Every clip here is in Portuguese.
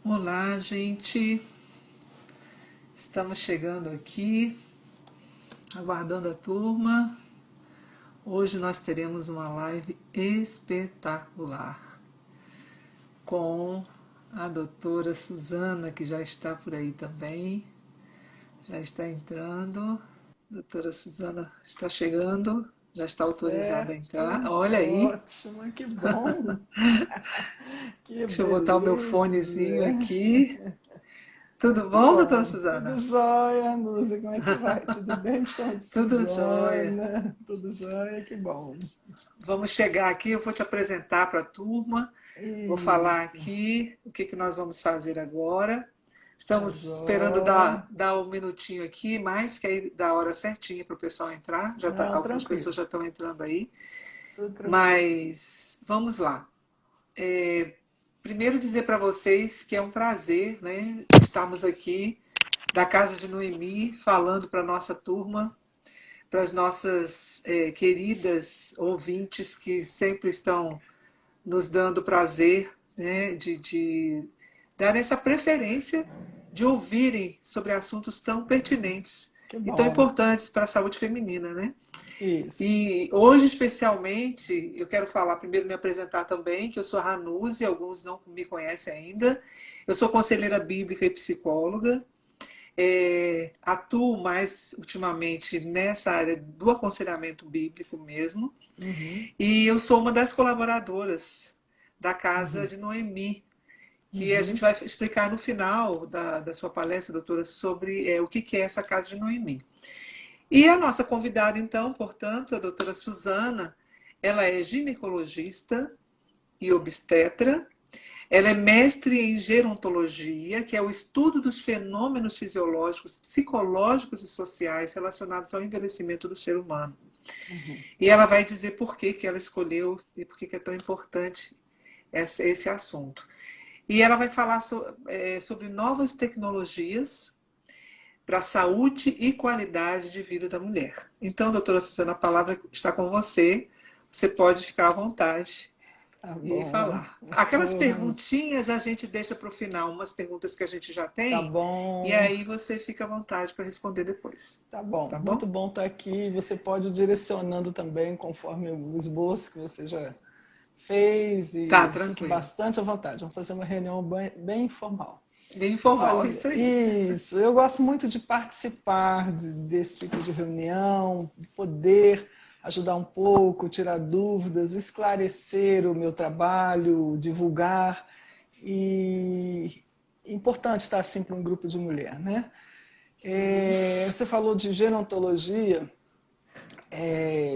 Olá, gente. Estamos chegando aqui, aguardando a turma. Hoje nós teremos uma live espetacular com a doutora Suzana, que já está por aí também. Já está entrando. A doutora Suzana está chegando, já está autorizada a entrar. Certo, Olha aí. ótimo, que bom, que Deixa eu botar o meu fonezinho beleza. aqui. Tudo Que bom, doutora bom, tudo Suzana? jóia, Núzia, como é que vai? Tudo bem? Me chama de Tudo jóia. Suzana, tudo jóia, que bom. Vamos chegar aqui, eu vou te apresentar para a turma, vou falar Isso, aqui o que nós vamos fazer agora. tá Estamos esperando jóia. dar um minutinho aqui, mais que aí dá a hora certinha para o pessoal entrar. Já tá, Não, algumas pessoas tranquilo, já estão entrando aí, tudo tranquilo. mas vamos lá. Primeiro dizer para vocês que é um prazer, né, estarmos aqui da casa de Noemi, falando para a nossa turma, para as nossas queridas ouvintes que sempre estão nos dando prazer, né, de dar essa preferência de ouvirem sobre assuntos tão pertinentes Que e tão bom, importantes para a saúde feminina, né? isso. E hoje, especialmente, eu quero falar, primeiro me apresentar também, que eu sou Ranuzi, alguns não me conhecem ainda. Eu sou conselheira bíblica e psicóloga, atuo mais ultimamente nessa área do aconselhamento bíblico mesmo, Uhum, e eu sou uma das colaboradoras da Casa uhum, de Noemi, que a gente uhum, vai explicar no final da sua palestra, doutora, sobre o que é essa Casa de Noemi. E a nossa convidada, então, portanto, a doutora Suzana, ela é ginecologista e obstetra, ela é mestre em gerontologia, que é o estudo dos fenômenos fisiológicos, psicológicos e sociais relacionados ao envelhecimento do ser humano. uhum. E ela vai dizer por que, que ela escolheu e por que, que é tão importante esse assunto. E ela vai falar sobre novas tecnologias para a saúde e qualidade de vida da mulher. Então, doutora Suzana, a palavra está com você. Você pode ficar à vontade Tá e bom. falar. Aquelas Ô, Ranos, perguntinhas a gente deixa para o final, umas perguntas que a gente já tá tem, e bom. aí você fica à vontade para responder depois. Tá bom, Tá muito bom? bom estar aqui. Você pode ir direcionando também conforme o esboço que você já fez Tá, e fique tranquilo. bastante à vontade. Vamos fazer uma reunião bem informal. Bem informal, Olha, isso aí. isso, eu gosto muito de participar desse tipo de reunião, de poder ajudar um pouco, tirar dúvidas, esclarecer o meu trabalho, divulgar. E é importante estar assim para um grupo de mulher, né? Uhum. Você falou de gerontologia.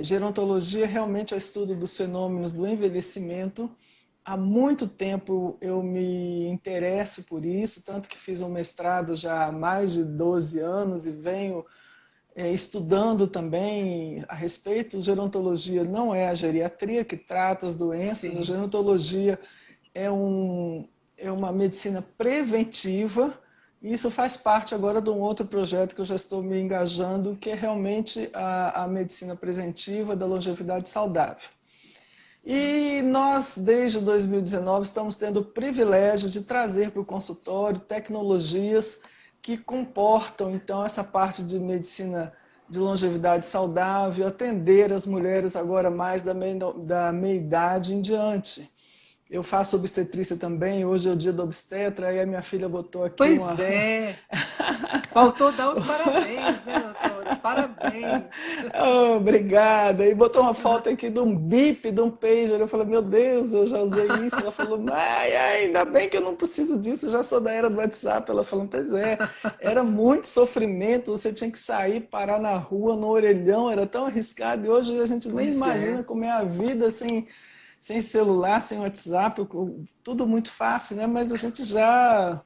Gerontologia realmente é o estudo dos fenômenos do envelhecimento. Há muito tempo eu me interesso por isso, tanto que fiz um mestrado já há mais de 12 anos e venho estudando também a respeito. Gerontologia não é a geriatria que trata as doenças, a Sim. gerontologia é, um, é uma medicina preventiva, e isso faz parte agora de um outro projeto que eu já estou me engajando, que é realmente a medicina preventiva da longevidade saudável. E nós, desde 2019, estamos tendo o privilégio de trazer para o consultório tecnologias que comportam, então, essa parte de medicina de longevidade saudável, atender as mulheres agora mais da meia-idade em diante. Eu faço obstetrícia também, hoje é o dia do obstetra, aí a minha filha botou aqui Pois uma... é. Faltou dar os parabéns, né, doutora? Parabéns. Oh, obrigada. E botou uma foto aqui de um bip, de um pager. Eu falei, meu Deus, eu já usei isso. Ela falou, ai, ainda bem que eu não preciso disso, eu já sou da era do WhatsApp. Ela falou, pois é, era muito sofrimento, você tinha que sair, parar na rua, no orelhão, era tão arriscado. E hoje a gente nem Pois imagina é. como é a vida sem celular, sem WhatsApp, tudo muito fácil, né? Mas a gente já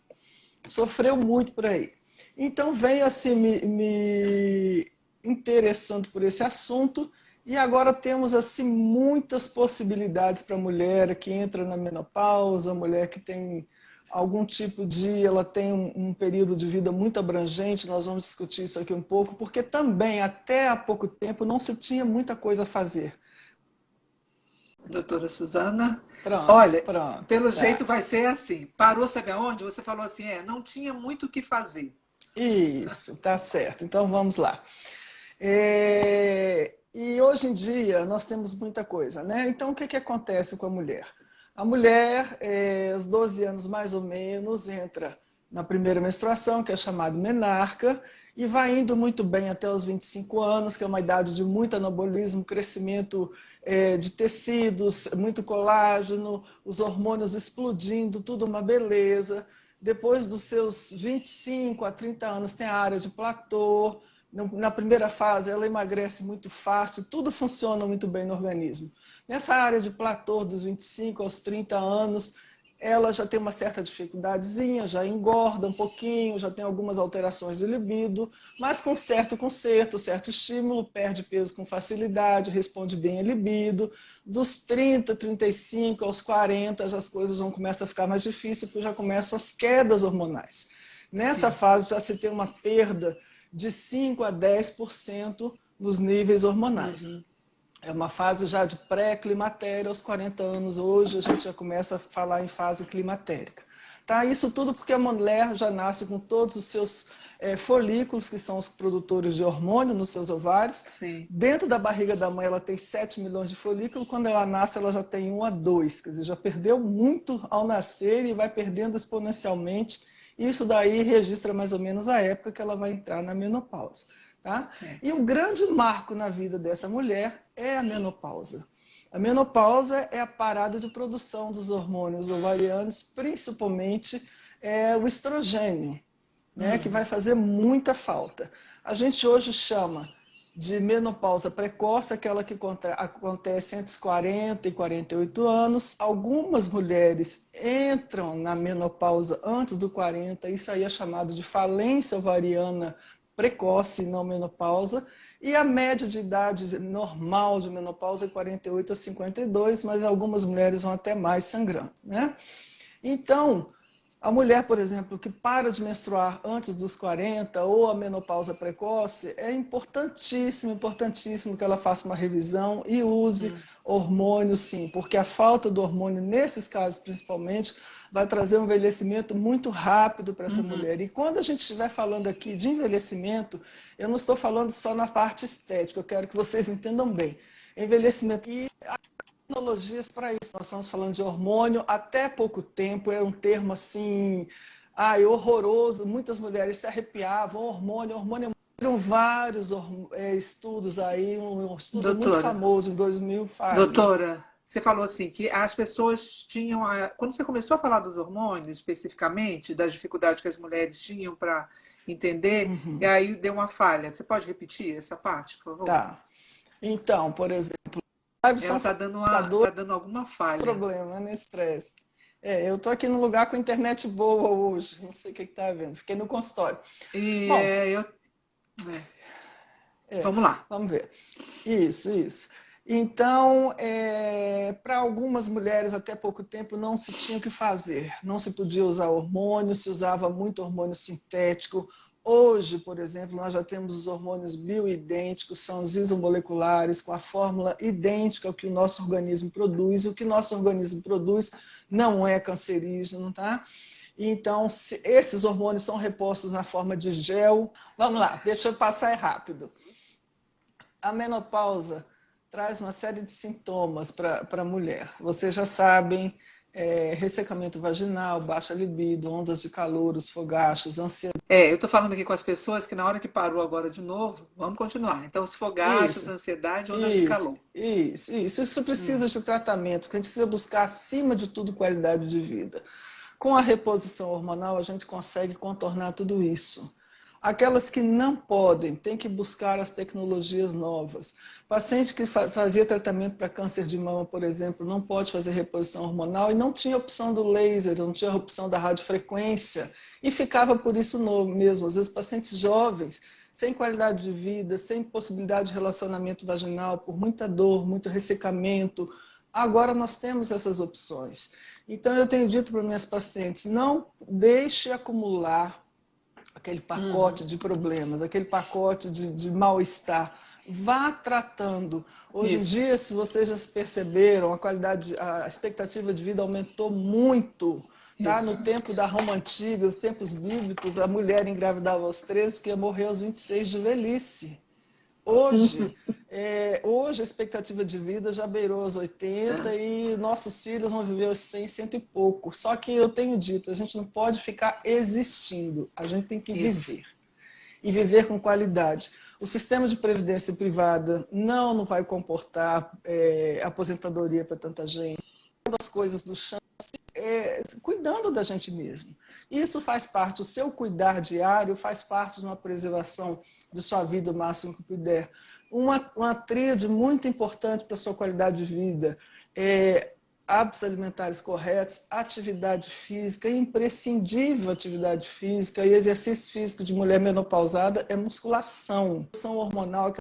sofreu muito por aí. Então veio assim me interessando por esse assunto, e agora temos assim muitas possibilidades para a mulher que entra na menopausa, mulher que tem algum tipo de, ela tem um período de vida muito abrangente. Nós vamos discutir isso aqui um pouco, porque também até há pouco tempo não se tinha muita coisa a fazer. Doutora Suzana. Pronto, Olha, pronto. pelo jeito Tá. vai ser assim. Parou, sabe aonde? Você falou assim, não tinha muito o que fazer. Isso, tá certo. Então vamos lá. E hoje em dia nós temos muita coisa, né? Então o que que acontece com a mulher? A mulher, aos 12 anos mais ou menos, entra na primeira menstruação, que é chamado menarca, e vai indo muito bem até os 25 anos, que é uma idade de muito anabolismo, crescimento de tecidos, muito colágeno, os hormônios explodindo, tudo uma beleza. Depois dos seus 25 a 30 anos tem a área de platô. Na primeira fase ela emagrece muito fácil, tudo funciona muito bem no organismo. Nessa área de platô dos 25 aos 30 anos, ela já tem uma certa dificuldadezinha, já engorda um pouquinho, já tem algumas alterações de libido, mas com certo conserto, certo estímulo, perde peso com facilidade, responde bem a libido. Dos 30, 35 aos 40, já as coisas vão começar a ficar mais difíceis, porque já começam as quedas hormonais. Nessa Sim. fase já se tem uma perda de 5 a 10% nos níveis hormonais. Uhum. É uma fase já de pré-climatério, aos 40 anos. Hoje a gente já começa a falar em fase climatérica. Tá? Isso tudo porque a mulher já nasce com todos os seus folículos, que são os produtores de hormônio nos seus ovários. Sim. Dentro da barriga da mãe ela tem 7 milhões de folículos, quando ela nasce ela já tem 1 a 2, quer dizer, já perdeu muito ao nascer e vai perdendo exponencialmente. Isso daí registra mais ou menos a época que ela vai entrar na menopausa. Tá? É. E o grande marco na vida dessa mulher é a menopausa. A menopausa é a parada de produção dos hormônios ovarianos, principalmente o estrogênio, né, que vai fazer muita falta. A gente hoje chama de menopausa precoce, aquela que acontece entre os 40 e 48 anos. Algumas mulheres entram na menopausa antes do 40, isso aí é chamado de falência ovariana precoce, não menopausa, e a média de idade normal de menopausa é 48 a 52, mas algumas mulheres vão até mais sangrando, né? Então, a mulher, por exemplo, que para de menstruar antes dos 40 ou a menopausa precoce, é importantíssimo, importantíssimo que ela faça uma revisão e use hormônio, sim, porque a falta do hormônio, nesses casos principalmente, vai trazer um envelhecimento muito rápido para essa mulher. E quando a gente estiver falando aqui de envelhecimento, eu não estou falando só na parte estética, eu quero que vocês entendam bem. Envelhecimento e tecnologias para isso. Nós estamos falando de hormônio. Até pouco tempo era um termo assim, horroroso. Muitas mulheres se arrepiavam. Hormônio, hormônio. Tiveram vários estudos aí, um estudo muito Doutora, famoso em 2000, fale. doutora, você falou assim que as pessoas tinham, quando você começou a falar dos hormônios especificamente, das dificuldades que as mulheres tinham para entender, e Uhum. aí deu uma falha. Você pode repetir essa parte, por favor? Tá. Então, por exemplo, lives Ela são tá forçadores dando alguma falha. problema, né? Estresse. Eu estou aqui num lugar com internet boa hoje, não sei o que está vendo, fiquei no consultório. E Bom, é, é, vamos lá. vamos ver. Isso. Então, para algumas mulheres, até pouco tempo, não se tinha o que fazer. Não se podia usar hormônio, se usava muito hormônio sintético. Hoje, por exemplo, nós já temos os hormônios bioidênticos, são os isomoleculares, com a fórmula idêntica ao que o nosso organismo produz. O que o nosso organismo produz não é cancerígeno, tá? Então, esses hormônios são repostos na forma de gel. Vamos lá, deixa eu passar rápido. A menopausa traz uma série de sintomas para a mulher. Vocês já sabem, ressecamento vaginal, baixa libido, ondas de calor, os fogachos, ansiedade. Eu estou falando aqui com as pessoas que na hora que parou agora de novo, vamos continuar. Então, os fogachos, Isso, ansiedade, ondas de isso, calor. isso, isso. Isso precisa de tratamento, porque a gente precisa buscar, acima de tudo, qualidade de vida. Com a reposição hormonal, a gente consegue contornar tudo isso. Aquelas que não podem, tem que buscar as tecnologias novas. Paciente que fazia tratamento para câncer de mama, por exemplo, não pode fazer reposição hormonal e não tinha opção do laser, não tinha opção da radiofrequência e ficava por isso mesmo. Às vezes, pacientes jovens, sem qualidade de vida, sem possibilidade de relacionamento vaginal, por muita dor, muito ressecamento. Agora nós temos essas opções. Então, eu tenho dito para minhas pacientes, não deixe acumular aquele pacote de problemas, aquele pacote de mal-estar. vá tratando. Hoje em Isso. dia, se vocês já se perceberam, a expectativa de vida aumentou muito. Tá? No tempo Exato. da Roma Antiga, os tempos bíblicos, a mulher engravidava aos 13 porque ia morrer aos 26 de velhice. Hoje, hoje a expectativa de vida já beirou os 80 e nossos filhos vão viver os 100, cento e pouco. Só que eu tenho dito, a gente não pode ficar existindo, a gente tem que Isso. viver. E viver com qualidade. O sistema de previdência privada não vai comportar aposentadoria para tanta gente. Uma das coisas do chão cuidando da gente mesmo. Isso faz parte, o seu cuidar diário faz parte de uma preservação de sua vida o máximo que puder. Uma tríade muito importante para a sua qualidade de vida é hábitos alimentares corretos, atividade física, imprescindível atividade física e exercício físico de mulher menopausada é musculação. A reposição hormonal,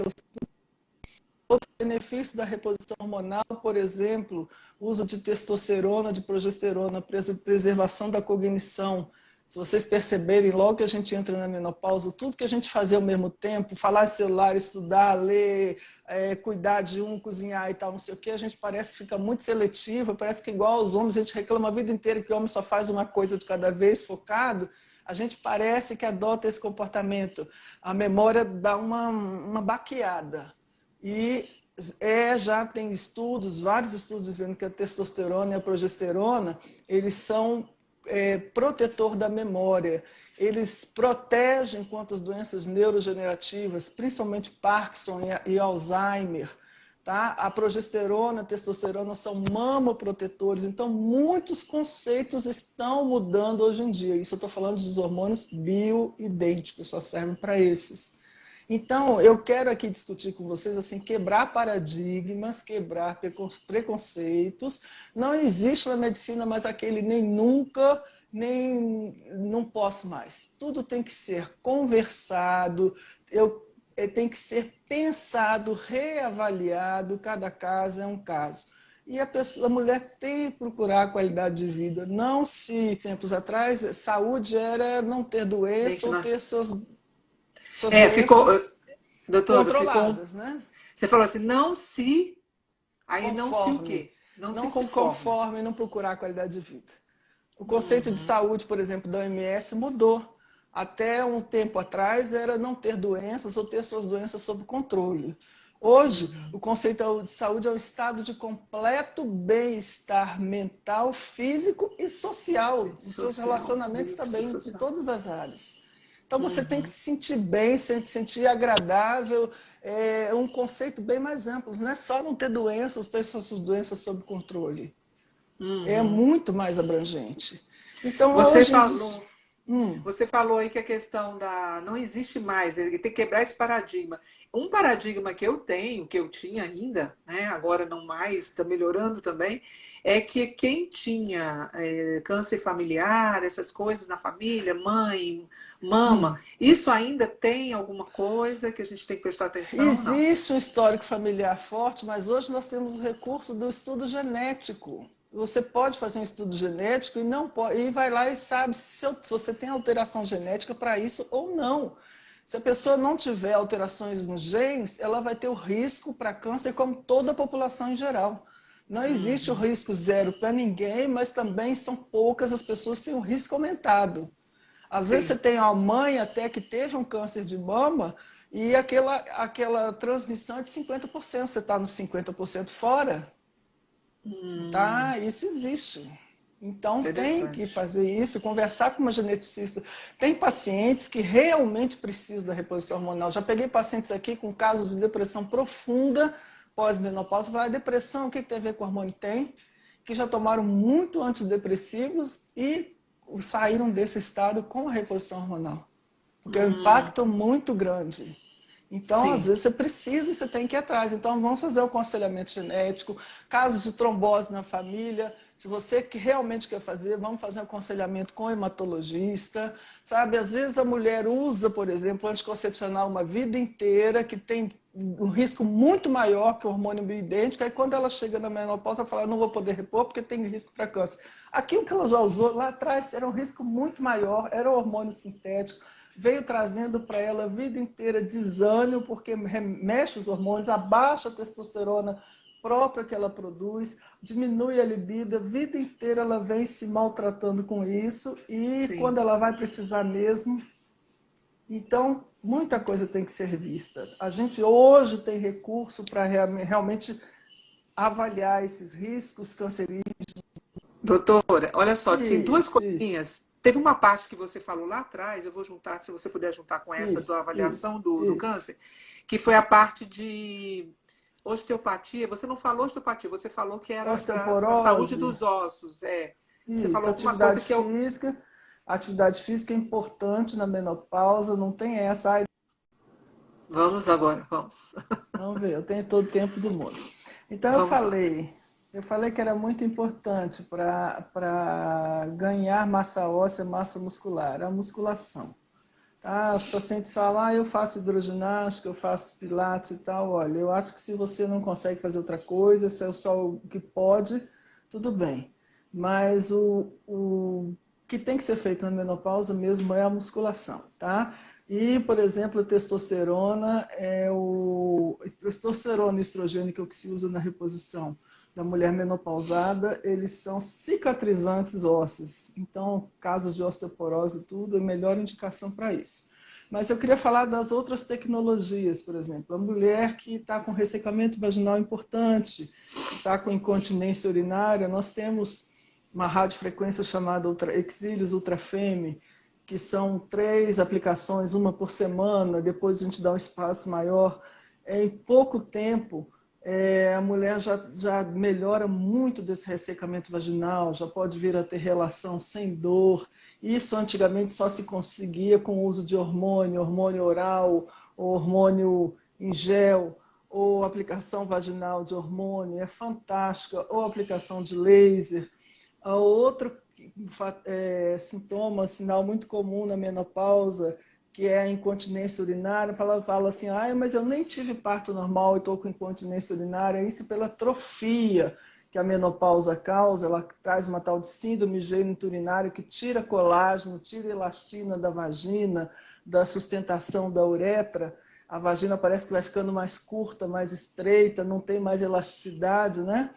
outro benefício da reposição hormonal, por exemplo, uso de testosterona, de progesterona, preservação da cognição. Se vocês perceberem, logo que a gente entra na menopausa, tudo que a gente fazia ao mesmo tempo, falar de celular, estudar, ler, cuidar de um, cozinhar e tal, não sei o quê, a gente parece que fica muito seletivo, parece que igual aos homens, a gente reclama a vida inteira que o homem só faz uma coisa de cada vez, focado, a gente parece que adota esse comportamento. A memória dá uma baqueada. E já tem estudos, vários estudos dizendo que a testosterona e a progesterona, eles são protetor da memória. Eles protegem contra as doenças neurodegenerativas, principalmente Parkinson e Alzheimer. Tá? A progesterona, a testosterona são mamoprotetores, então muitos conceitos estão mudando hoje em dia. Isso eu estou falando dos hormônios bioidênticos, só servem para esses. Então, eu quero aqui discutir com vocês, assim, quebrar paradigmas, quebrar preconceitos. Não existe na medicina mais aquele nem nunca, nem não posso mais. Tudo tem que ser conversado, tem que ser pensado, reavaliado, cada caso é um caso. E a mulher tem que procurar a qualidade de vida. Não se, tempos atrás, saúde era não ter doença Gente, ou nós... ter suas ficou... doenças Doutora, ficou... controladas, né? Você falou assim, não se... Aí não se o Conforme. quê? Não se Não se conforme. conforme e não procurar a qualidade de vida. O conceito de saúde, por exemplo, da OMS mudou. Até um tempo atrás era não ter doenças ou ter suas doenças sob controle. Hoje, o conceito de saúde é o estado de completo bem-estar mental, físico e social. Os seus relacionamentos também, em todas as áreas. Então, você tem que se sentir bem, se sentir agradável. É um conceito bem mais amplo. Não é só não ter doenças, ter suas doenças sob controle. É muito mais abrangente. Então, Você hoje... falou... Você falou aí que a questão da... Não existe mais, tem que quebrar esse paradigma. Um paradigma que eu tenho, que eu tinha ainda, né, agora não mais, está melhorando também, é que quem tinha câncer familiar, essas coisas na família, mãe, mama, isso ainda tem alguma coisa que a gente tem que prestar atenção ou não? Existe um histórico familiar forte, mas hoje nós temos o recurso do estudo genético. Você pode fazer um estudo genético e não pode, e vai lá e sabe se você tem alteração genética para isso ou não. Se a pessoa não tiver alterações nos genes, ela vai ter o risco para câncer como toda a população em geral. Não existe o risco zero para ninguém, mas também são poucas as pessoas que têm um risco aumentado. Às vezes você tem uma mãe até que teve um câncer de mama e aquela transmissão é de 50%, você está nos 50% fora. Tá? Isso existe. Então tem que Interessante. fazer isso, conversar com uma geneticista. Tem pacientes que realmente precisam da reposição hormonal. Já peguei pacientes aqui com casos de depressão profunda pós-menopausa. Falar, depressão, o que tem a ver com hormônio? Tem, que já tomaram muito antidepressivos e saíram desse estado com a reposição hormonal. Porque é um impacto muito grande. Então, às Sim. vezes, você precisa e você tem que ir atrás. Então, vamos fazer o aconselhamento genético, casos de trombose na família. Se você que realmente quer fazer, vamos fazer um aconselhamento com o hematologista. Sabe, às vezes a mulher usa, por exemplo, anticoncepcional uma vida inteira, que tem um risco muito maior que o hormônio bioidêntico. Aí, quando ela chega na menopausa, ela fala, não vou poder repor porque tem risco para câncer. Aquilo que ela já usou lá atrás era um risco muito maior, era o hormônio sintético. veio trazendo para ela a vida inteira desânimo, porque mexe os hormônios, abaixa a testosterona própria que ela produz, diminui a libido, a vida inteira ela vem se maltratando com isso, e Sim. quando ela vai precisar mesmo, então muita coisa tem que ser vista. A gente hoje tem recurso para realmente avaliar esses riscos cancerígenos. Doutora, olha só, tem duas Isso, coisinhas. Teve uma parte que você falou lá atrás, eu vou juntar, se você puder juntar com essa da isso, isso, avaliação do isso. câncer, que foi a parte de osteopatia. Você não falou osteopatia, você falou que era para a saúde Osteoporose, dos ossos. É. Você isso, falou alguma coisa que eu. atividade física é importante na menopausa, não tem essa. Ai, Vamos agora, vamos. vamos ver, eu tenho todo o tempo do mundo. Então Vamos lá. eu falei que era muito importante para ganhar massa óssea, massa muscular, a musculação. Tá? Os pacientes falam, eu faço hidroginástica, eu faço pilates e tal. Olha, eu acho que se você não consegue fazer outra coisa, se é só o que pode, tudo bem. Mas o que tem que ser feito na menopausa mesmo é a musculação, tá? E, por exemplo, a testosterona testosterona e estrogênio que se usa na reposição da mulher menopausada, eles são cicatrizantes ósseos. Então, casos de osteoporose e tudo, é a melhor indicação para isso. Mas eu queria falar das outras tecnologias, por exemplo, a mulher que está com ressecamento vaginal importante, que está com incontinência urinária, nós temos uma radiofrequência chamada Exílios Ultrafem, que são 3 aplicações, uma por semana, depois a gente dá um espaço maior. Em pouco tempo, a mulher já melhora muito desse ressecamento vaginal, já pode vir a ter relação sem dor. Isso antigamente só se conseguia com o uso de hormônio, hormônio oral, ou hormônio em gel, ou aplicação vaginal de hormônio, é fantástica, ou aplicação de laser. Outro sintoma, sinal muito comum na menopausa, que é a incontinência urinária, ela fala assim, mas eu nem tive parto normal e estou com incontinência urinária, isso pela atrofia que a menopausa causa, ela traz uma tal de síndrome geniturinária que tira colágeno, tira elastina da vagina, da sustentação da uretra, a vagina parece que vai ficando mais curta, mais estreita, não tem mais elasticidade, né?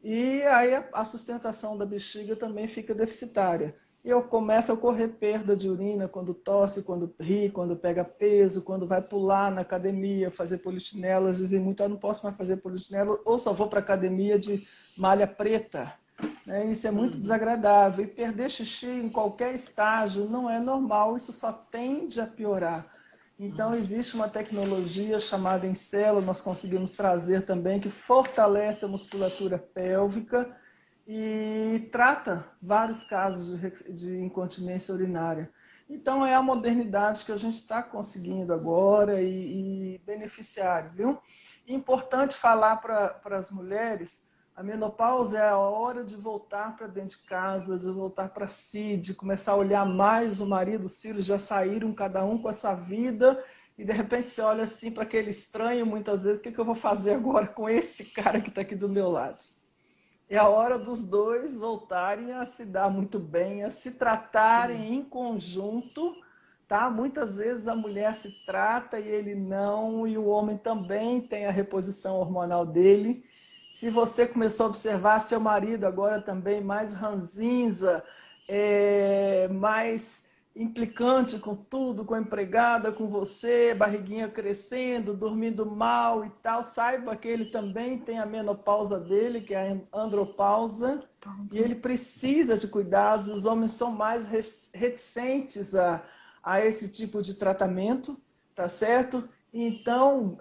E aí a sustentação da bexiga também fica deficitária. E começa a ocorrer perda de urina quando tosse, quando ri, quando pega peso, quando vai pular na academia, fazer polichinelo. Elas dizem muito, não posso mais fazer polichinelo, ou só vou para a academia de malha preta. Né? Isso é muito desagradável. E perder xixi em qualquer estágio não é normal, isso só tende a piorar. Então, existe uma tecnologia chamada Encelo, nós conseguimos trazer também, que fortalece a musculatura pélvica e trata vários casos de incontinência urinária. Então, é a modernidade que a gente está conseguindo agora e beneficiário, viu? Importante falar para as mulheres, a menopausa é a hora de voltar para dentro de casa, de voltar para si, de começar a olhar mais o marido, os filhos já saíram, cada um com a sua vida, e de repente você olha assim para aquele estranho, muitas vezes, o que eu vou fazer agora com esse cara que está aqui do meu lado? É a hora dos dois voltarem a se dar muito bem, a se tratarem Sim. em conjunto, tá? Muitas vezes a mulher se trata e ele não, e o homem também tem a reposição hormonal dele. Se você começou a observar seu marido agora também mais ranzinza, mais implicante com tudo, com a empregada, com você, barriguinha crescendo, dormindo mal e tal, saiba que ele também tem a menopausa dele, que é a andropausa, e ele precisa de cuidados. Os homens são mais reticentes a esse tipo de tratamento, tá certo? Então,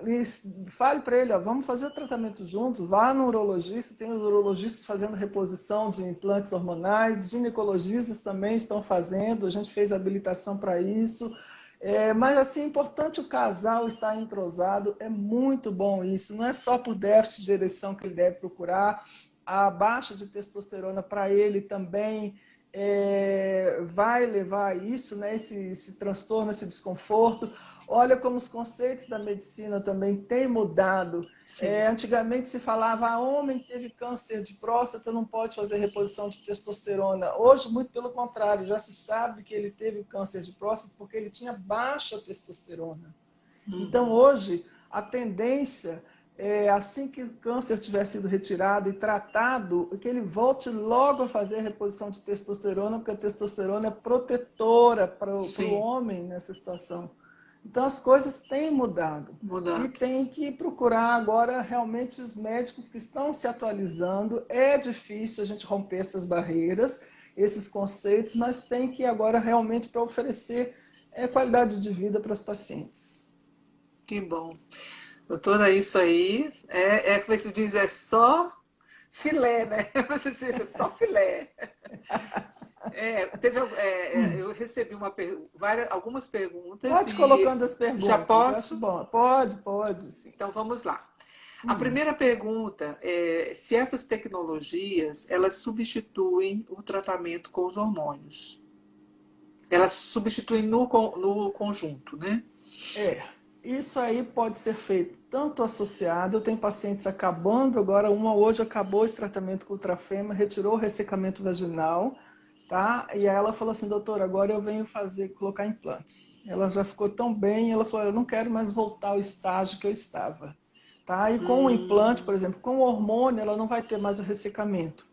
fale para ele, vamos fazer o tratamento juntos, vá no urologista, tem os urologistas fazendo reposição de implantes hormonais, ginecologistas também estão fazendo, a gente fez habilitação para isso. Mas, assim, é importante o casal estar entrosado, é muito bom isso, não é só por déficit de ereção que ele deve procurar, a baixa de testosterona para ele também vai levar a isso, né, esse transtorno, esse desconforto. Olha como os conceitos da medicina também têm mudado. Sim. Antigamente se falava, homem que teve câncer de próstata não pode fazer reposição de testosterona. Hoje, muito pelo contrário, já se sabe que ele teve câncer de próstata porque ele tinha baixa testosterona. Então, Uhum. hoje, a tendência é, assim que o câncer tiver sido retirado e tratado, que ele volte logo a fazer a reposição de testosterona, porque a testosterona é protetora para o Sim, homem nessa situação. Então, as coisas têm mudado. E mudado. tem que procurar agora realmente os médicos que estão se atualizando. É difícil a gente romper essas barreiras, esses conceitos, mas tem que agora realmente para oferecer qualidade de vida para os pacientes. Que bom. Doutora, isso aí como é que se diz? É só filé, né? Você disse, é só filé. Eu recebi algumas perguntas Pode ir e colocando as já perguntas, acho posso? bom. Pode, pode, sim. Então vamos lá. A primeira pergunta é se essas tecnologias elas substituem o tratamento com os hormônios. Elas substituem no conjunto, né? É, isso aí pode ser feito tanto associado, eu tenho pacientes acabando, agora uma hoje acabou esse tratamento com ultrafema, retirou o ressecamento vaginal, tá? E aí ela falou assim, doutor, agora eu venho colocar implantes. Ela já ficou tão bem, ela falou, eu não quero mais voltar ao estágio que eu estava, tá? E com o implante, por Hum, exemplo, com o hormônio, ela não vai ter mais o ressecamento.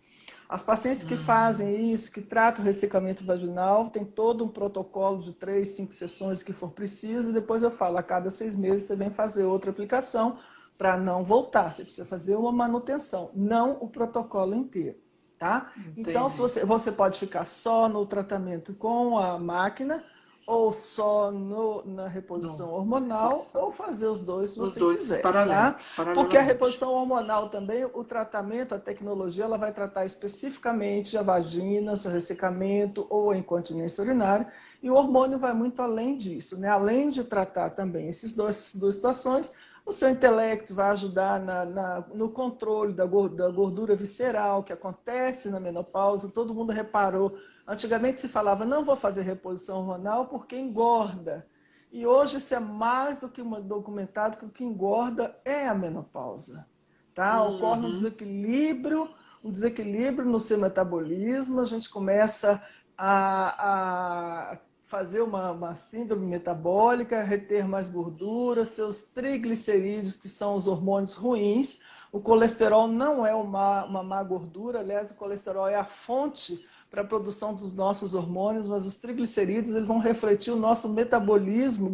As pacientes que fazem isso, que tratam o ressecamento vaginal, tem todo um protocolo de 3, 5 sessões que for preciso, e depois eu falo, a cada 6 meses você vem fazer outra aplicação para não voltar. Você precisa fazer uma manutenção, não o protocolo inteiro, tá? Então, se entendi. você pode ficar só no tratamento com a máquina, ou só na Não, reposição hormonal, reposição. ou fazer os dois se Os você dois quiser, tá? Porque a paralelamente. reposição hormonal também, o tratamento, a tecnologia, ela vai tratar especificamente a vagina, seu ressecamento ou a incontinência urinária, e o hormônio vai muito além disso, né? Além de tratar também essas duas situações, o seu intelecto vai ajudar no controle da gordura visceral que acontece na menopausa. Todo mundo reparou. Antigamente se falava, não vou fazer reposição hormonal porque engorda. E hoje isso é mais do que documentado que o que engorda é a menopausa. Tá? Ocorre Uhum. um desequilíbrio no seu metabolismo, a gente começa a fazer uma síndrome metabólica, reter mais gordura, seus triglicerídeos, que são os hormônios ruins. O colesterol não é uma má gordura, aliás, o colesterol é a fonte para a produção dos nossos hormônios, mas os triglicerídeos eles vão refletir o nosso metabolismo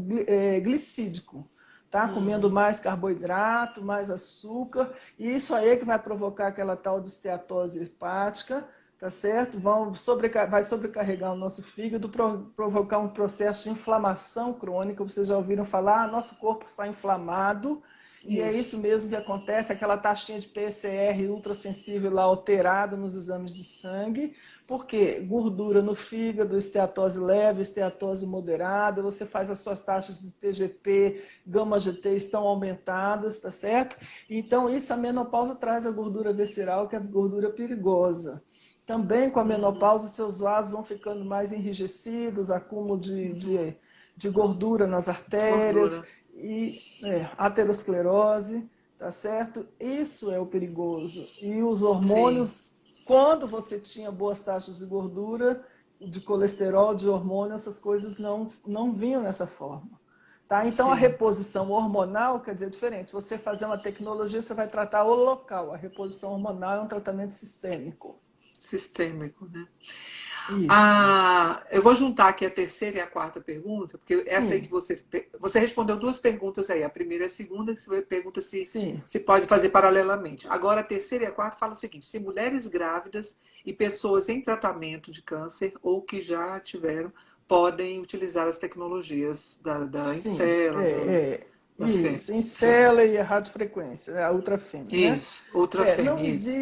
glicídico, tá? Comendo Uhum. mais carboidrato, mais açúcar, e isso aí é que vai provocar aquela tal de esteatose hepática, tá certo? Vai sobrecarregar o nosso fígado, provocar um processo de inflamação crônica. Vocês já ouviram falar, nosso corpo está inflamado, e é isso Isso. mesmo que acontece, aquela taxinha de PCR ultrassensível lá alterada nos exames de sangue. Por quê? Gordura no fígado, esteatose leve, esteatose moderada, você faz as suas taxas de TGP, gama-GT estão aumentadas, tá certo? Então, isso a menopausa traz a gordura visceral, que é a gordura perigosa. Também com a Uhum. menopausa, seus vasos vão ficando mais enrijecidos, acúmulo de gordura nas artérias Gordura. e aterosclerose, tá certo? Isso é o perigoso. E os Sim, hormônios, quando você tinha boas taxas de gordura, de colesterol, de hormônio, essas coisas não vinham dessa forma. Tá? Então, a sim. reposição hormonal quer dizer diferente. Você fazer uma tecnologia, você vai tratar o local. A reposição hormonal é um tratamento sistêmico. Sistêmico, né? Isso. Eu vou juntar aqui a terceira e a quarta pergunta, porque essa aí que Sim, você respondeu duas perguntas aí. A primeira e a segunda, que você pergunta sim. se pode fazer paralelamente. Agora, a terceira e a quarta fala o seguinte: se mulheres grávidas e pessoas em tratamento de câncer ou que já tiveram podem utilizar as tecnologias da Sim, Encela, da isso, em Fêmea. célula e a radiofrequência, a ultrafêmea, né? Isso, outra Fêmea, isso.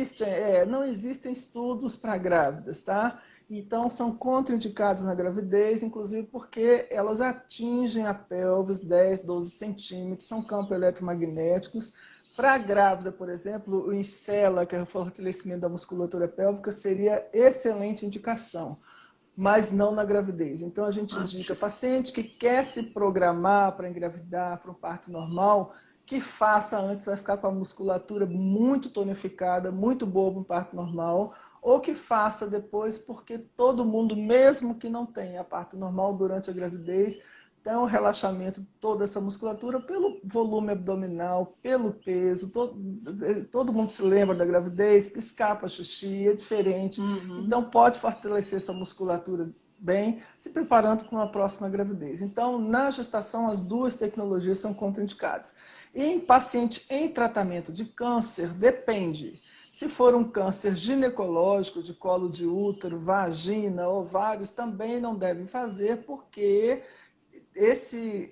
Não existem estudos para grávidas, tá? Então, são contraindicados na gravidez, inclusive porque elas atingem a pelvis 10, 12 centímetros, são campos eletromagnéticos. Para a grávida, por exemplo, o Encela, que é o fortalecimento da musculatura pélvica, seria excelente indicação. mas não na gravidez. Então, a gente indica Antes. paciente que quer se programar para engravidar, para um parto normal, que faça antes, vai ficar com a musculatura muito tonificada, muito boa para um parto normal, ou que faça depois, porque todo mundo, mesmo que não tenha parto normal durante a gravidez, tem um relaxamento de toda essa musculatura pelo volume abdominal, pelo peso. Todo mundo se lembra da gravidez, que escapa xixi, é diferente. Uhum. Então, pode fortalecer sua musculatura bem, se preparando para uma próxima gravidez. Então, na gestação, as duas tecnologias são contraindicadas. E em paciente em tratamento de câncer, depende. Se for um câncer ginecológico, de colo de útero, vagina, ovários, também não devem fazer, porque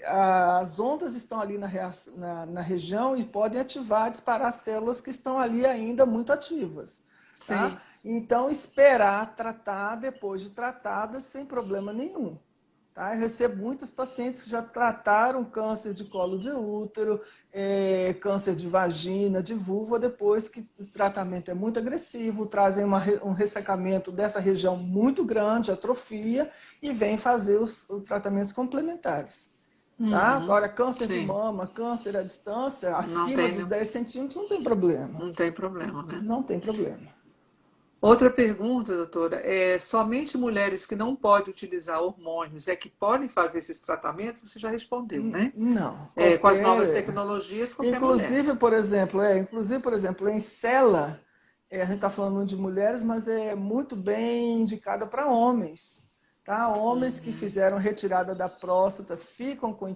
as ondas estão ali na região e podem ativar, disparar células que estão ali ainda muito ativas. Tá? Sim. Então, esperar tratar depois de tratadas sem problema nenhum. Tá? Eu recebo muitos pacientes que já trataram câncer de colo de útero, câncer de vagina, de vulva, depois que o tratamento é muito agressivo, trazem um ressecamento dessa região muito grande, atrofia, e vêm fazer os tratamentos complementares. Tá? Uhum. Agora, câncer de Sim. mama, câncer à distância, Não acima tem, dos 10 centímetros, não tem problema. não tem problema, né? Não tem problema. Outra pergunta, doutora, somente mulheres que não podem utilizar hormônios é que podem fazer esses tratamentos? Você já respondeu, né? Não, Com as novas qualquer. tecnologias, qualquer mulher. Inclusive, por exemplo, em cela, a gente está falando muito de mulheres, mas é muito bem indicada para homens. Tá? Homens que Uhum. fizeram retirada da próstata ficam com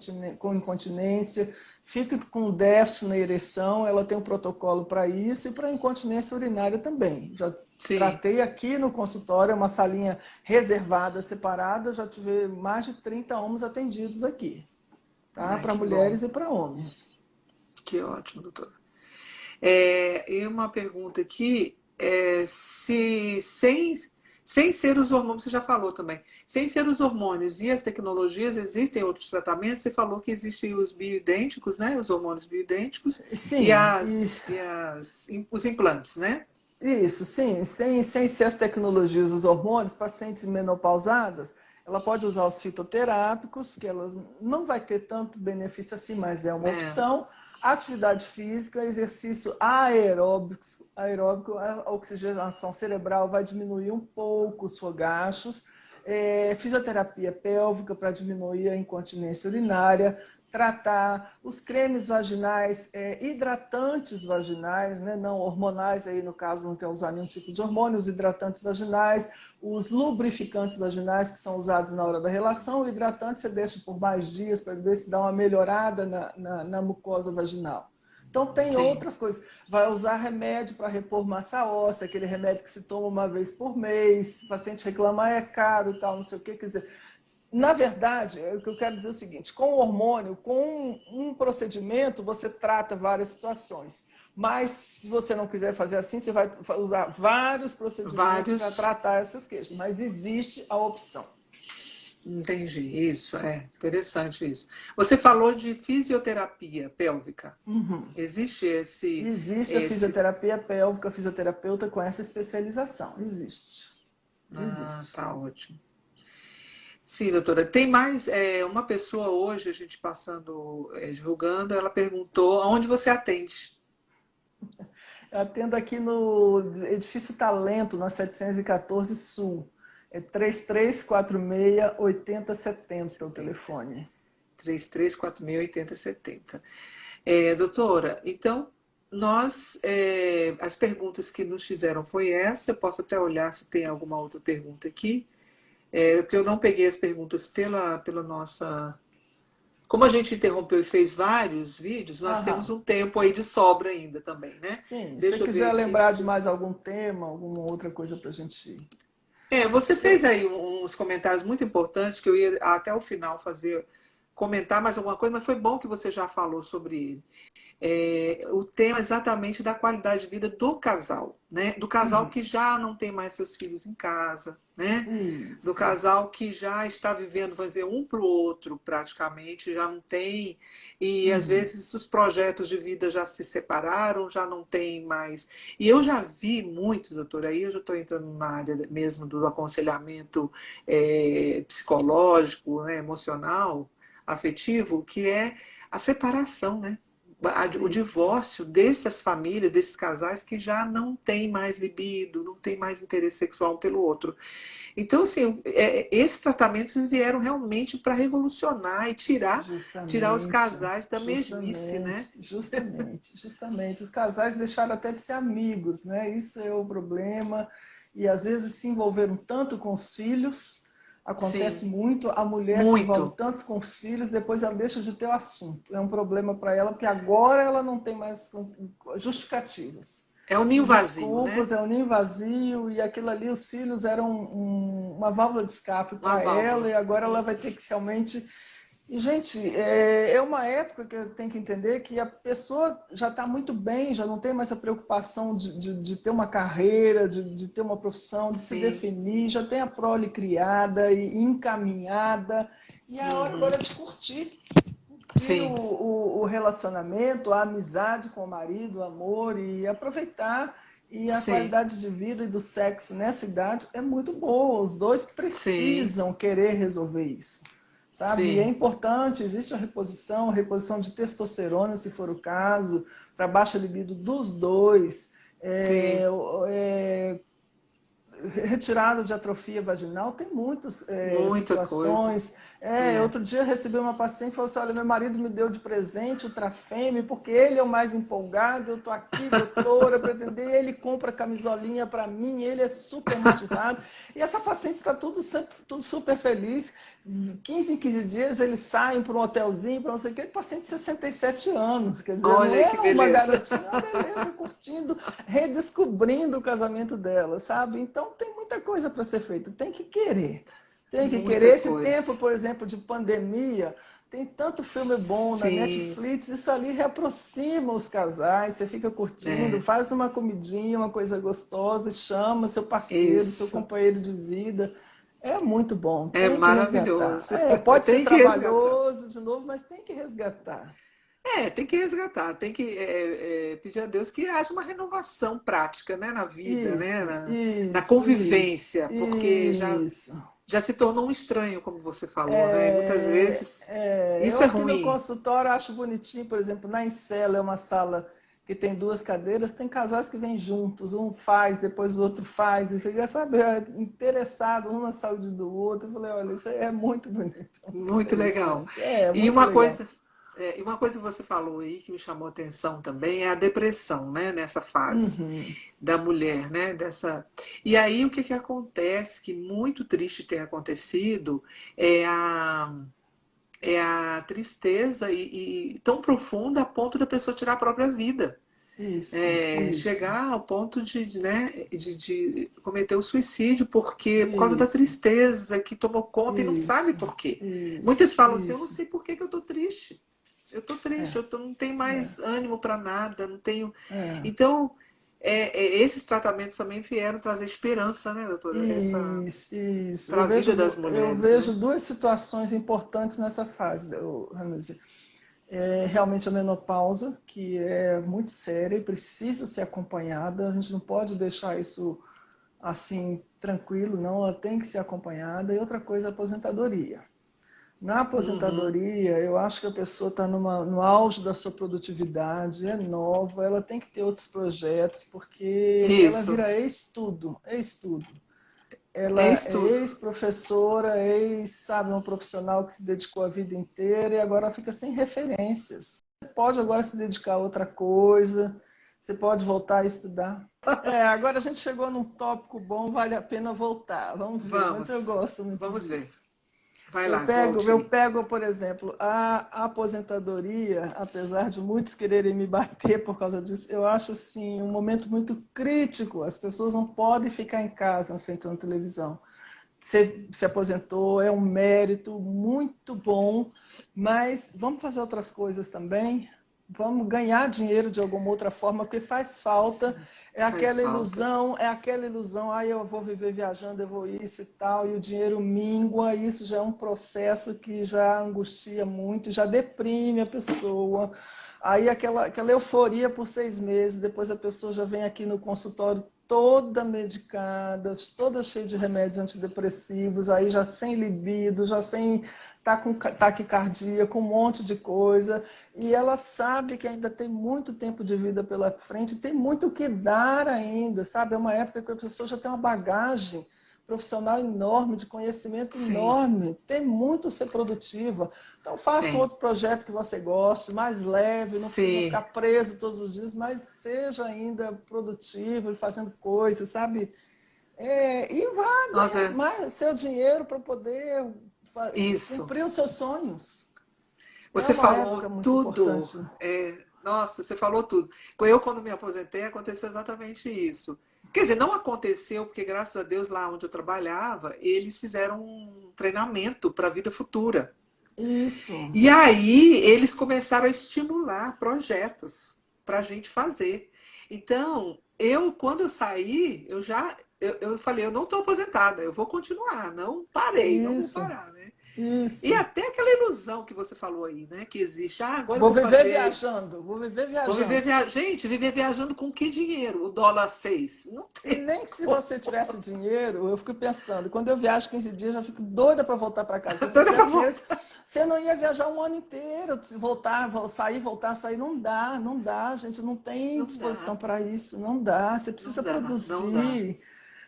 incontinência, ficam com déficit na ereção, ela tem um protocolo para isso e para incontinência urinária também. Já Sim. tratei aqui no consultório, é uma salinha reservada, separada, já tive mais de 30 homens atendidos aqui, tá? Ai, Para que bom. mulheres e para homens. Que ótimo, doutora. E uma pergunta aqui, se sem ser os hormônios, você já falou também, sem ser os hormônios e as tecnologias, existem outros tratamentos? Você falou que existem os bioidênticos, né? Os hormônios bioidênticos e, Sim, isso. os implantes, né? Isso, sim, sem ser as tecnologias, os hormônios, pacientes menopausadas, ela pode usar os fitoterápicos, que elas não vai ter tanto benefício assim, mas é uma É, opção. Atividade física, exercício aeróbico, a oxigenação cerebral vai diminuir um pouco os fogachos. Fisioterapia pélvica para diminuir a incontinência urinária, tratar os cremes vaginais, hidratantes vaginais, né, não hormonais, aí no caso não quer usar nenhum tipo de hormônio, os hidratantes vaginais, os lubrificantes vaginais que são usados na hora da relação, o hidratante você deixa por mais dias para ver se dá uma melhorada na mucosa vaginal. Então tem sim, outras coisas. Vai usar remédio para repor massa óssea, aquele remédio que se toma uma vez por mês, o paciente reclama, é caro e tal, não sei o que, quer dizer, na verdade, o que eu quero dizer é o seguinte, com o hormônio, com um procedimento, você trata várias situações. Mas, se você não quiser fazer assim, você vai usar vários procedimentos para vários. tratar essas queixas. Mas existe a opção. Entendi, isso, interessante isso. Você falou de fisioterapia pélvica. Uhum. Existe esse, Existe a esse... fisioterapia pélvica, fisioterapeuta com essa especialização. Existe. Ah, Existe. tá ótimo. Sim, doutora. Tem mais uma pessoa hoje, a gente passando, divulgando, ela perguntou aonde você atende. Eu atendo aqui no Edifício Talento, na 714 Sul. É 3346-8070 o 70. telefone. 33468070. Doutora, então, as perguntas que nos fizeram foi essa. Eu posso até olhar se tem alguma outra pergunta aqui. Porque eu não peguei as perguntas pela nossa. Como a gente interrompeu e fez vários vídeos, nós temos Aham. um tempo aí de sobra ainda também, né? Sim, se você Deixa eu ver quiser aqui lembrar de se. mais algum tema, alguma outra coisa para a gente ir. Você Eu... fez aí uns comentários muito importantes que eu ia até o final fazer comentar mais alguma coisa, mas foi bom que você já falou sobre ele. O tema exatamente da qualidade de vida do casal, né? Do casal que já não tem mais seus filhos em casa, né? Do Isso. casal que já está vivendo, vamos dizer, um para o outro praticamente, já não tem, e às vezes os projetos de vida já se separaram, já não tem mais. E eu já vi muito, doutora, aí eu já estou entrando na área mesmo do aconselhamento psicológico, né, emocional, afetivo, que é a separação, né? O Isso. divórcio dessas famílias, desses casais que já não tem mais libido, não tem mais interesse sexual um pelo outro. Então, assim, esses tratamentos vieram realmente para revolucionar e tirar os Justamente, casais da mesmice, né? justamente. Os casais deixaram até de ser amigos, né? Isso é o problema. E às vezes se envolveram tanto com os filhos, acontece Sim, muito, a mulher se envolve muito. tanto com os filhos, depois ela deixa de ter o assunto. É um problema para ela, porque agora ela não tem mais justificativas. É o E ninho vazio, desculpas, né? é um ninho vazio, e aquilo ali, os filhos eram uma válvula de escape Uma para ela, válvula. e agora ela vai ter que realmente. E, gente, é uma época que eu tenho que entender que a pessoa já está muito bem, já não tem mais a preocupação de ter uma carreira, de ter uma profissão, de se Sim. definir, já tem a prole criada e encaminhada, e é a hora Uhum. agora de curtir. Curtir Sim, o relacionamento, a amizade com o marido, o amor, e aproveitar. E a sim, qualidade de vida e do sexo nessa idade é muito boa. Os dois sim, precisam querer resolver isso, sabe? E é sim, importante, existe a reposição de testosterona, se for o caso, para baixa libido dos dois, sim. retirada de atrofia vaginal, tem muitas Muita coisa. situações. É. Outro dia eu recebi uma paciente que falou assim, olha, meu marido me deu de presente o Trafeme, porque ele é o mais empolgado, eu estou aqui, doutora, para atender, ele compra camisolinha para mim, ele é super motivado. E essa paciente está tudo super feliz. 15 em 15 dias eles saem para um hotelzinho, para não sei o quê, paciente de 67 anos, quer dizer, não Olha aí é que uma beleza. garotinha, é uma beleza, curtindo, redescobrindo o casamento dela, sabe? Então tem muita coisa para ser feita, tem que querer. Tem que Muita querer. Esse coisa. tempo, por exemplo, de pandemia, tem tanto filme bom na Sim, Netflix, isso ali reaproxima os casais, você fica curtindo, é. faz uma comidinha, uma coisa gostosa, chama seu parceiro, seu Isso. companheiro de vida. É muito bom, É tem que resgatar. maravilhoso. Pode ser Tem que resgatar. trabalhoso de novo, mas tem que resgatar. Tem que resgatar, tem que pedir a Deus que haja uma renovação prática, né, na vida, né, Isso, na isso, isso, convivência, porque isso. já se tornou um estranho, como você falou, né? E muitas vezes Eu isso é aqui no ruim. consultório acho bonitinho, por exemplo, na Encela é uma sala que tem duas cadeiras, tem casais que vêm juntos, um faz, depois o outro faz, e fica, sabe, interessado um na saúde do outro. Eu falei, olha, isso é muito bonito, muito Muito legal. interessante. É, E muito uma legal. coisa, e uma coisa que você falou aí que me chamou a atenção também é a depressão, né, nessa fase Uhum. da mulher, né, dessa. E aí o que que acontece, que muito triste ter acontecido, é a tristeza e tão profunda a ponto da pessoa tirar a própria vida. Isso, Chegar ao ponto né, de cometer o suicídio por causa da isso, tristeza que tomou conta e não sabe isso, por quê. Muitas isso, falam assim, eu não isso. sei por que que eu tô triste. Eu tô triste, É, não tenho é, mais ânimo para nada, não tenho. é. Então, esses tratamentos também vieram trazer esperança, né, doutora? Isso. Para a vida das Eu mulheres, vejo né? duas situações importantes nessa fase, Ranúzia. Realmente a menopausa, que é muito séria e precisa ser acompanhada. A gente não pode deixar isso assim tranquilo, não. Ela tem que ser acompanhada. E outra coisa, a aposentadoria. Na Uhum. aposentadoria, eu acho que a pessoa está no auge da sua produtividade, é nova, ela tem que ter outros projetos, porque ela Isso, vira ex-tudo, ex-tudo. é Ela isso é tudo. ex-professora, sabe, uma profissional que se dedicou a vida inteira e agora fica sem referências. Você pode agora se dedicar a outra coisa, você pode voltar a estudar. Agora a gente chegou num tópico bom, vale a pena voltar. Vamos ver, mas eu Vamos, gosto muito vamos ver. disso. Vai lá, volte Eu aí. pego, por exemplo, a aposentadoria, apesar de muitos quererem me bater por causa disso, eu acho assim um momento muito crítico. As pessoas não podem ficar em casa na frente da televisão. você se aposentou, é um mérito muito bom, mas vamos fazer outras coisas também? Vamos ganhar dinheiro de alguma outra forma, porque faz falta. Faz falta. É aquela ilusão, ah, eu vou viver viajando, eu vou isso e tal, e o dinheiro mingua, isso já é um processo que já angustia muito, já deprime a pessoa. Aí aquela euforia por 6 meses, depois a pessoa já vem aqui no consultório toda medicada, toda cheia de remédios antidepressivos, aí já sem libido, já sem tá com taquicardia, com um monte de coisa, e ela sabe que ainda tem muito tempo de vida pela frente, tem muito o que dar ainda, sabe? É uma época que a pessoa já tem uma bagagem profissional enorme, de conhecimento Sim, enorme, tem muito a ser produtiva. Então faça um tem. outro projeto que você goste, mais leve, não precisa Sim. ficar preso todos os dias, mas seja ainda produtivo e fazendo coisas, sabe? E vá ganhar Nossa, mais seu dinheiro para poder isso. cumprir os seus sonhos. É Você uma falou época muito tudo. importante. Nossa, você falou tudo. Eu, quando me aposentei, aconteceu exatamente isso. Quer dizer, não aconteceu porque, graças a Deus, lá onde eu trabalhava, eles fizeram um treinamento para a vida futura. Isso, E aí, eles começaram a estimular projetos para a gente fazer. Então, quando eu saí, eu falei, eu não estou aposentada, eu vou continuar, não parei, não vou isso, parar, né? E isso. até aquela ilusão que você falou aí, né? Que existe. Ah, agora eu Vou vou viver fazer. viajando, vou viver Vou viver viajando. viajando. Gente, viver viajando com que dinheiro? O dólar 6? Não E tem nem que se como. você tivesse dinheiro, eu fico pensando, quando eu viajo 15 dias, já fico doida para voltar para casa. Se você Doida pra tivesse dinheiro, voltar. você não ia viajar um ano inteiro, voltar, sair, voltar, sair, não dá, a gente não tem Não disposição dá, para isso, não dá. Você não precisa dá, não dá. produzir,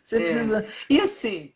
você precisa. E assim,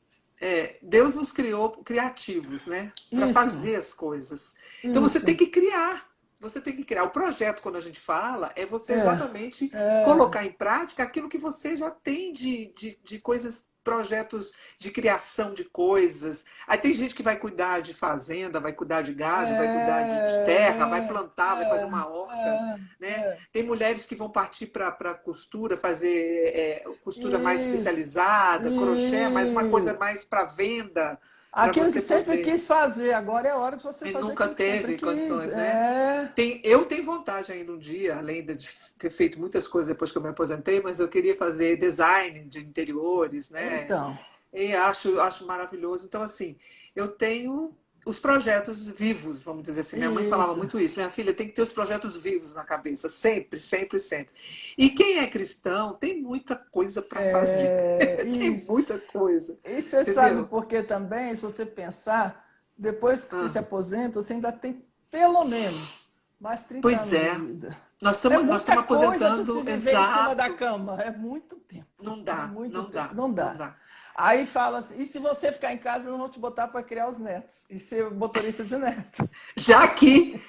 Deus nos criou criativos, né? Para Isso, fazer as coisas. Então você isso, tem que criar. Você tem que criar. O projeto, quando a gente fala, é você é, exatamente é, colocar em prática aquilo que você já tem de coisas, projetos de criação de coisas. Aí tem gente que vai cuidar de fazenda, vai cuidar de gado, vai cuidar de terra, vai é, plantar, vai fazer uma horta, né? Tem mulheres que vão partir para costura, fazer costura mais isso, especializada, crochê, mas uma coisa isso. mais para venda, para Aquilo que você sempre poder. quis fazer, agora é a hora de você E fazer nunca aquilo que sempre teve quis. condições, né? Eu tenho vontade ainda um dia, além de ter feito muitas coisas depois que eu me aposentei, mas eu queria fazer design de interiores, né? Então, E acho maravilhoso. Então, assim, eu tenho os projetos vivos, vamos dizer assim. Minha mãe falava isso. muito isso. Minha filha tem que ter os projetos vivos na cabeça, sempre, sempre, sempre. E quem é cristão tem muita coisa para fazer. Tem Isso. muita coisa, E você sabe entendeu? por que também, se você pensar, depois que você se Ah, aposenta, você ainda tem pelo menos mais 30 pois anos de é. vida. Nós É estamos nós muita estamos coisa para se aposentando, viver em cima da exato. cama. É muito tempo. Não É dá, muito não tempo. dá, Não não dá. dá. Aí fala assim, e se você ficar em casa, não vão te botar para criar os netos e ser motorista de neto. Já que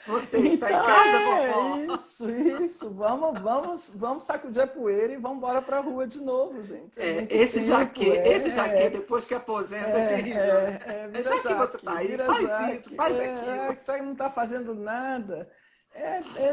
você está em Então casa, é vovó. isso. Vamos sacudir a poeira e vamos embora para a rua de novo, gente. É muito tempo. Esse jaque, depois que aposenta, é terrível, né? Vira Já que você está aí, Vira faz isso, Jaque. faz aquilo. Que você não está fazendo nada.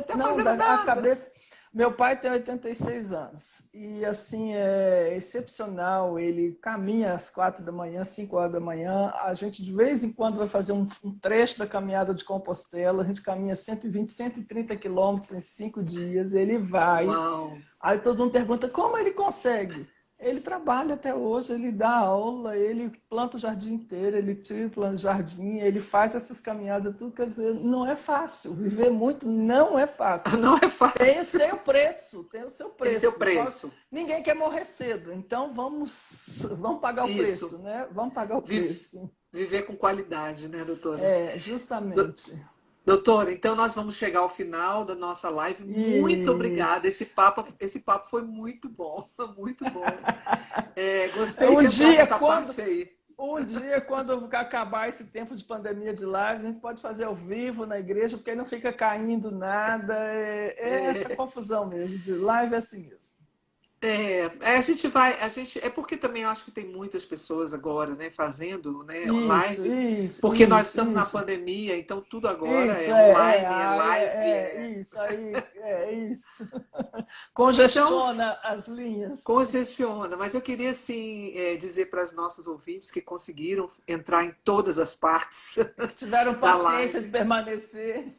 Tá Não, fazendo a nada. cabeça. Meu pai tem 86 anos e assim é excepcional. Ele caminha às 4 da manhã, 5 horas da manhã. A gente de vez em quando vai fazer um trecho da caminhada de Compostela. A gente caminha 120, 130 quilômetros em 5 dias. Ele vai. Uau! Aí todo mundo pergunta como ele consegue. Ele trabalha até hoje, ele dá aula, ele planta o jardim inteiro, ele tira o jardim, ele faz essas caminhadas, tudo. Quer dizer, não é fácil. Viver muito não é fácil. Não é Tem o fácil. seu preço, tem o seu Tem seu preço. Só preço. ninguém quer morrer cedo, então vamos pagar o preço, Isso. né? Vamos pagar o preço. Viver com qualidade, né, doutora? Justamente. Doutora, então nós vamos chegar ao final da nossa live. Muito obrigada. Isso. Esse papo foi muito bom, muito bom. Gostei Um de entrar dia, nessa quando parte aí. Um dia, quando acabar esse tempo de pandemia de lives, a gente pode fazer ao vivo na igreja, porque aí não fica caindo nada. É essa confusão mesmo, de live é assim mesmo. É porque também eu acho que tem muitas pessoas agora, né, fazendo, né, Isso, live, isso, porque nós isso, estamos na isso. pandemia, então tudo agora Isso, é online, é aí live, isso, aí, isso. Então Congestiona as linhas. congestiona. Mas eu queria assim dizer para os nossos ouvintes que conseguiram entrar em todas as partes Que tiveram da paciência de live. permanecer.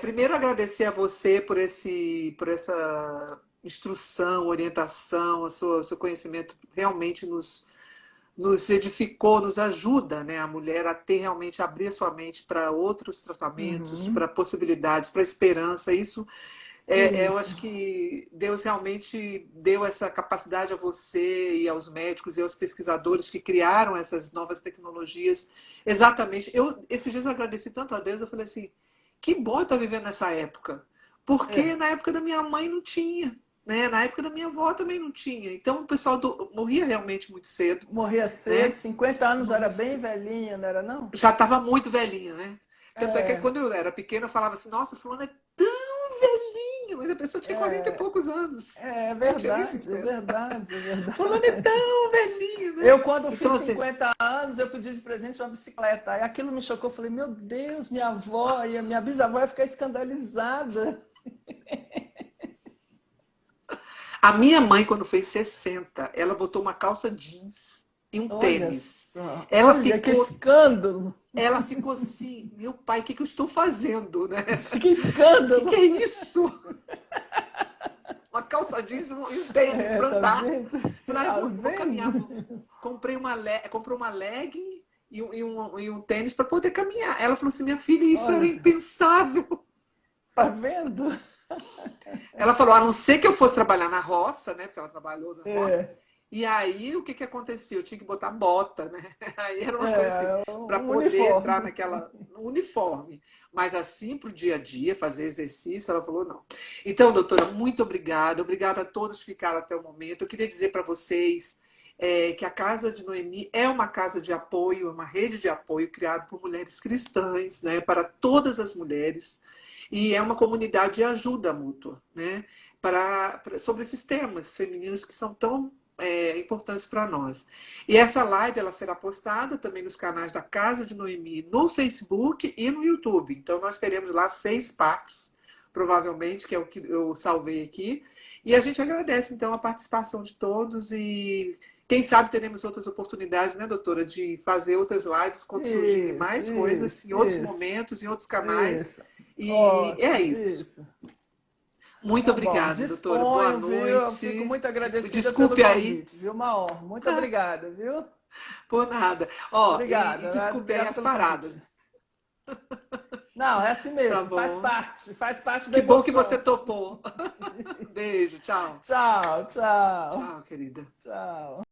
Primeiro agradecer a você por essa instrução, orientação, o seu conhecimento realmente nos edificou, nos ajuda, né, a mulher a ter realmente abrir a sua mente para outros tratamentos, para Uhum, possibilidades, para esperança. Isso eu isso, acho que Deus realmente deu essa capacidade a você e aos médicos e aos pesquisadores que criaram essas novas tecnologias. Exatamente. Esses dias eu agradeci tanto a Deus, eu falei assim, que bom eu estar vivendo nessa época, porque é. na época da minha mãe não tinha, né? Na época da minha avó também não tinha. Então o pessoal morria realmente muito cedo, Morria cedo, né? 50 anos, era Morria bem velhinha, não era não? Já estava muito velhinha, né? Tanto é que É, quando eu era pequena eu falava assim, nossa, fulano é tão velhinho, mas a pessoa tinha 40 e é, poucos anos. é Não tinha nem verdade, é 50. verdade, é Fulano é verdade. tão velhinho, né? Eu, quando Então, fiz assim, 50 anos, eu pedi de presente uma bicicleta. Aí aquilo me chocou. Eu falei, meu Deus, minha avó e a minha bisavó ia ficar escandalizada. a minha mãe, quando fez 60, ela botou uma calça jeans e um Olha tênis. só, Ela olha que ficou, escândalo. ela ficou assim, meu pai, o que que eu estou fazendo, né? Que O que escândalo. que é isso? Uma calça jeans e um tênis É, para tá andar. vendo? Falei, Tá eu vou caminhar. vendo? Comprei uma legging e um tênis para poder caminhar. Ela falou assim, minha filha, isso era Olha, impensável. tá vendo? Ela falou, a não ser que eu fosse trabalhar na roça, né? Porque ela trabalhou na roça. É, E aí, o que que aconteceu? Eu tinha que botar bota, né? Aí era uma coisa assim, para um poder entrar uniforme. naquela no uniforme. Mas assim, para o dia a dia, fazer exercício, ela falou não. Então, doutora, muito obrigada. Obrigada a todos que ficaram até o momento. Eu queria dizer para vocês que a Casa de Noemi é uma casa de apoio, uma rede de apoio criada por mulheres cristãs, né? Para todas as mulheres. E é uma comunidade de ajuda mútua, né? Sobre esses temas femininos que são tão importantes para nós. E essa live ela será postada também nos canais da Casa de Noemi, no Facebook e no YouTube. Então nós teremos lá 6 partes, provavelmente, que é o que eu salvei aqui. E a gente agradece então a participação de todos e quem sabe teremos outras oportunidades, né, doutora, de fazer outras lives quando surgirem Isso, mais coisas, em isso, outros isso, momentos, em outros canais. isso. E é Ótimo, isso. isso. Muito Tá bom, obrigada, doutora. Boa disponho, viu? Eu fico noite. muito agradecida pelo Desculpe aí, convite, viu, Maor? Muito obrigada, viu? por nada. Ó, e Obrigada, desculpe aí obrigada as pelo convite. paradas, Não, é assim tá mesmo, bom? faz parte da Que bom que você emoção. topou. Beijo, tchau. Tchau, tchau, Tchau, querida. tchau.